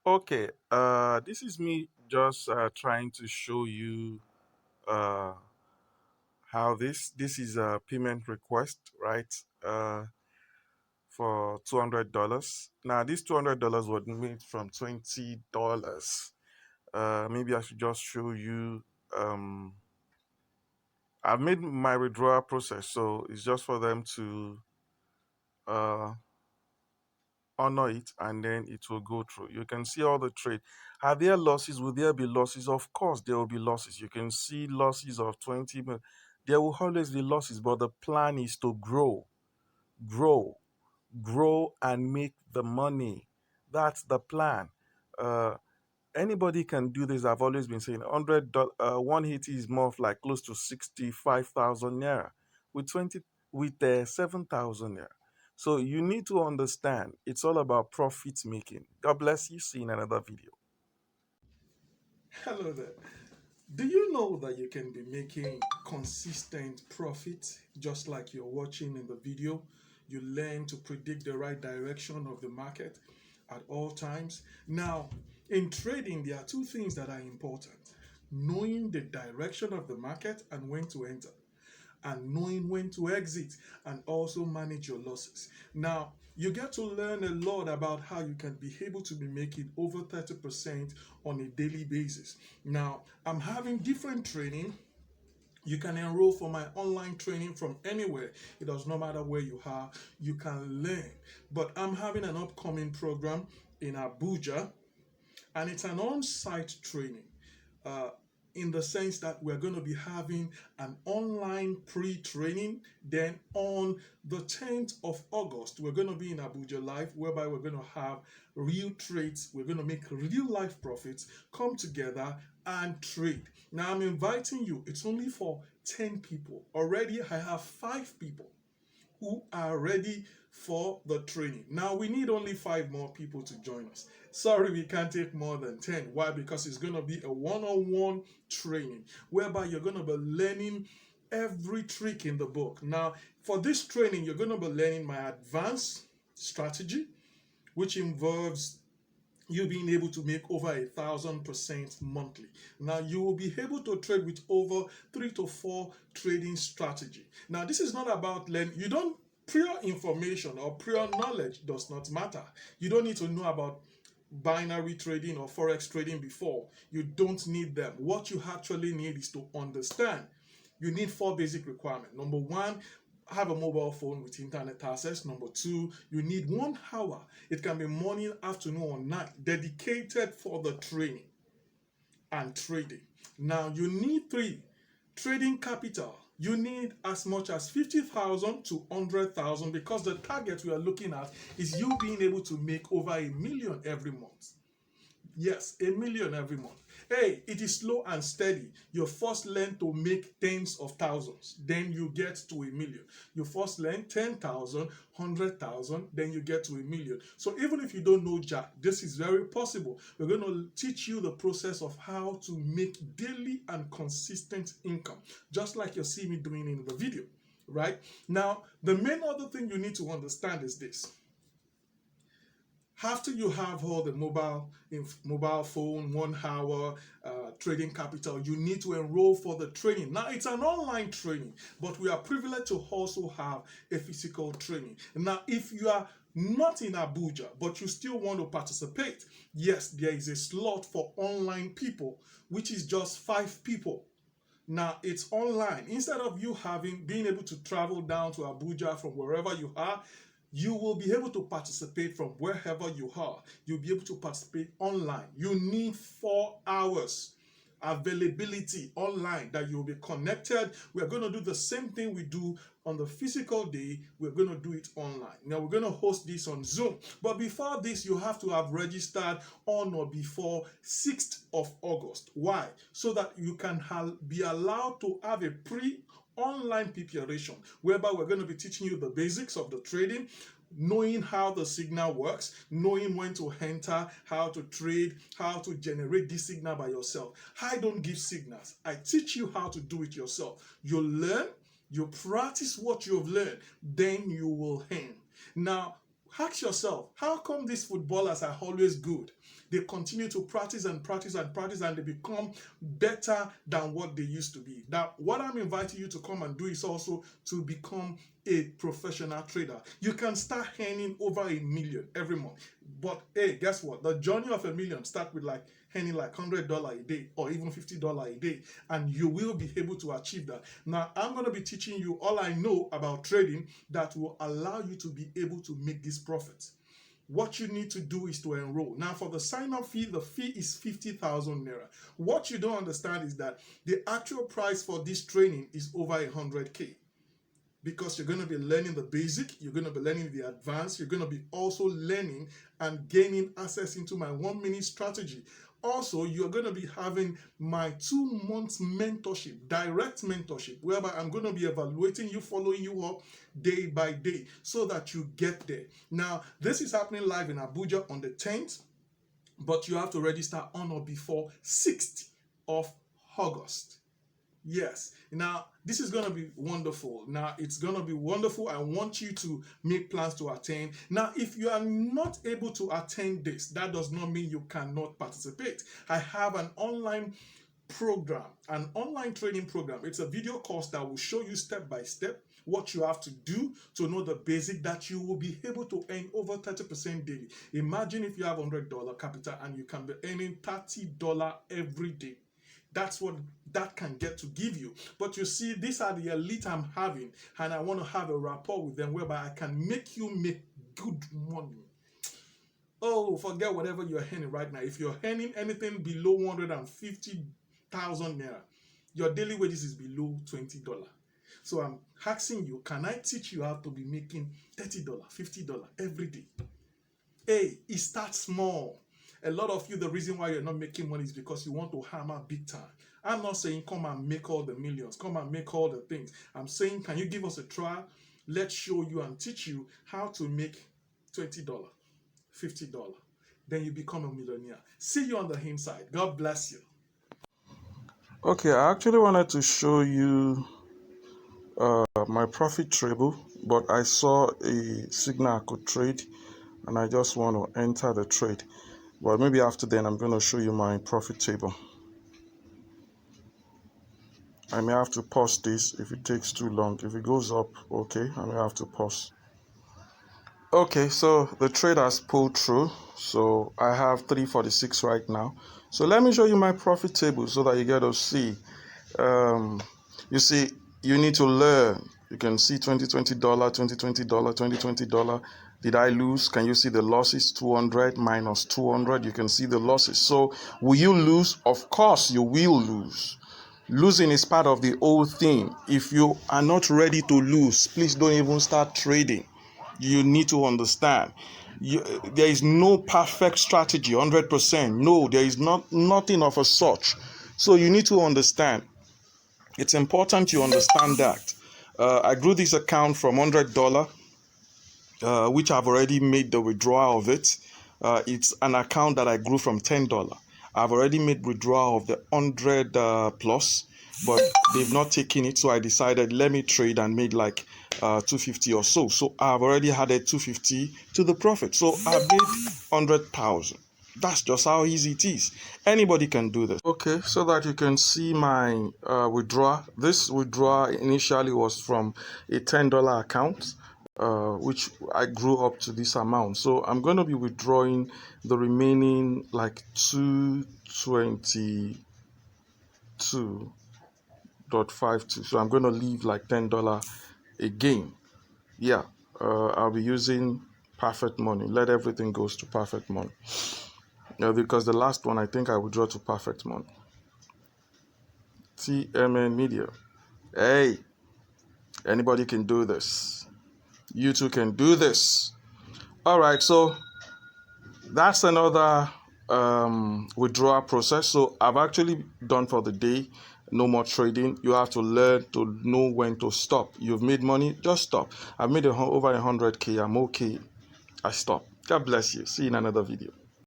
Okay, this is me just trying to show you uh, how this is a payment request, right? For $200. Now, this $200 was made from $20. Maybe I should just show you. Um, I've made my withdrawal process, so it's just for them to uh, honor it and then it will go through. You can see all the trade. Are there losses? Will there be losses? Of course, there will be losses. You can see losses of 20 million. There will always be losses, but the plan is to grow, grow, and make the money. That's the plan. Uh, Anybody can do this. I've always been saying $100, 180 is more of like close to 65,000 naira with 20 with 7,000 naira. So you need to understand it's all about profit making. God bless you. See you in another video. Hello there. Do you know that you can be making consistent profit just like you're watching in the video? You learn to predict the right direction of the market at all times. Now, in trading, there are two things that are important: knowing the direction of the market and when to enter, and knowing when to exit and also manage your losses. Now, you get to learn a lot about how you can be able to be making over 30% on a daily basis. Now, I'm having different training. You can enroll for my online training from anywhere. It does not matter where you are, you can learn. But I'm having an upcoming program in Abuja, and it's an on site training. Uh, in the sense that we're going to be having an online pre-training. Then on the 10th of August, we're going to be in Abuja live, whereby we're going to have real trades. We're going to make real life profits, come together and trade. Now I'm inviting you. It's only for 10 people. Already I have 5 people who are ready for the training. Now we need only 5 more people to join us. Sorry, we can't take more than 10. Why? Because it's going to be a one-on-one training whereby you're going to be learning every trick in the book. Now, for this training, you're going to be learning my advanced strategy, which involves you being able to make over 1,000% monthly. Now you will be able to trade with over 3 to 4 trading strategy. Now this is not about learning. You don't prior information or prior knowledge does not matter. You don't need to know about binary trading or forex trading before. You don't need them. What you actually need is to understand. You need 4 basic requirements. Number one, have a mobile phone with internet access. Number two, you need 1 hour. It can be morning, afternoon, or night, dedicated for the training and trading. Now, you need three: trading capital. You need as much as 50,000 to 100,000, because the target we are looking at is you being able to make over 1 million every month. Yes, 1 million every month. Hey, it is slow and steady. You first learn to make tens of thousands, then you get to 1 million. You first learn 10,000, 100,000, then you get to 1 million. So even if you don't know Jack, this is very possible. We're going to teach you the process of how to make daily and consistent income, just like you see me doing in the video, right? Now, the main other thing you need to understand is this: after you have all the mobile phone 1 hour trading capital, you need to enroll for the training. Now it's an online training, but we are privileged to also have a physical training. Now if you are not in Abuja but you still want to participate, yes, there is a slot for online people, which is just 5 people. Now it's online. Instead of you being able to travel down to Abuja from wherever you are, you will be able to participate from wherever you are. You'll be able to participate online. You need 4 hours availability online that you'll be connected. We're going to do the same thing we do on the physical day. We're going to do it online. Now we're going to host this on Zoom. But before this, you have to have registered on or before 6th of August. Why? So that you can be allowed to have a online preparation, whereby we're going to be teaching you the basics of the trading, knowing how the signal works, knowing when to enter, how to trade, how to generate this signal by yourself. I don't give signals. I teach you how to do it yourself. You learn, you practice what you've learned, then you will earn. Now, ask yourself, how come these footballers are always good? They continue to practice and practice and practice, and they become better than what they used to be. Now, what I'm inviting you to come and do is also to become a professional trader. You can start earning over $1 million every month. But hey, guess what? The journey of $1 million starts with like earning like $100 a day or even $50 a day, and you will be able to achieve that. Now, I'm going to be teaching you all I know about trading that will allow you to be able to make these profits. What you need to do is to enroll. Now, for the sign-up fee, the fee is 50,000 naira. What you don't understand is that the actual price for this training is over 100K. Because you're going to be learning the basic, you're going to be learning the advanced, you're going to be also learning and gaining access into my 1-minute strategy. Also, you're going to be having my 2 months mentorship, direct mentorship, whereby I'm going to be evaluating you, following you up day by day so that you get there. Now, this is happening live in Abuja on the 10th, but you have to register on or before 6th of August. Yes. Now, this is going to be wonderful. Now, it's going to be wonderful. I want you to make plans to attend. Now, if you are not able to attend this, that does not mean you cannot participate. I have an online program, an online training program. It's a video course that will show you step by step what you have to do to know the basic that you will be able to earn over 30% daily. Imagine if you have $100 capital and you can be earning $30 every day. That's what that can get to give you. But you see, these are the elite I'm having, and I want to have a rapport with them whereby I can make you make good money. Oh, forget whatever you're earning right now. If you're earning anything below 150,000 naira, your daily wages is below $20. So I'm asking you, can I teach you how to be making $30, $50 every day? Hey, it starts small. A lot of you, the reason why you're not making money is because you want to hammer big time. I'm not saying come and make all the millions, come and make all the things. I'm saying, can you give us a trial? Let's show you and teach you how to make $20, $50. Then you become a millionaire. See you on the inside. God bless you. Okay, I actually wanted to show you my profit table, but I saw a signal I could trade, and I just want to enter the trade. But maybe after then, I'm going to show you my profit table. I may have to pause this if it takes too long. If it goes up, okay, I may have to pause. Okay, so the trade has pulled through. So I have 346 right now. So let me show you my profit table so that you get to see. You see, you need to learn. You can see $20, $20, $20. Did I lose? Can you see the losses? 200 minus 200. You can see the losses. So will you lose? Of course you will lose. Losing is part of the whole thing. If you are not ready to lose, please don't even start trading. You need to understand. There is no perfect strategy, 100%. No, there is nothing of a such. So you need to understand. It's important you understand that. I grew this account from $100, which I've already made the withdrawal of it. It's an account that I grew from $10. I've already made withdrawal of the 100 plus, but they've not taken it. So I decided, let me trade and made like 250 or so. So I've already added 250 to the profit. So I've made 100,000. That's just how easy it is. Anybody can do this. Okay, so that you can see my withdrawal. This withdrawal initially was from a $10 account, which I grew up to this amount. So I'm going to be withdrawing the remaining like 222.52. So I'm going to leave like $10 again. Yeah, I'll be using perfect money. Let everything goes to perfect money. Because the last one I think I withdraw to perfect money. TMNmedia. Hey, anybody can do this. You too can do this. All right, so that's another withdrawal process. So I've actually done for the day. No more trading. You have to learn to know when to stop. You've made money, just stop. I've made over 100K. I'm okay. I stop. God bless you. See you in another video.